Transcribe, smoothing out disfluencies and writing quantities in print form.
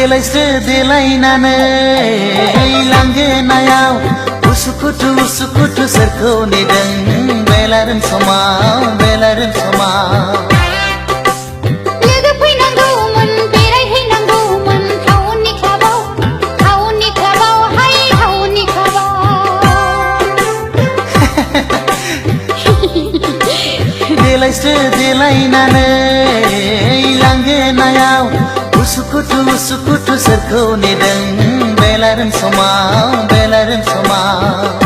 देलायस्रो देलायनानै लांगोनायाव उसुखुथु सोरखौ नेदों बेलारोम समाव लोगो फैनांगौमोन बेरायहैनांगौमोन टाउननि क्लाबाव हाय टाउननि क्लाबाव देलायस्रो देलायनानै लांगोनायाव उसुखुथु सोरखौ नेदों बेलारोम समाव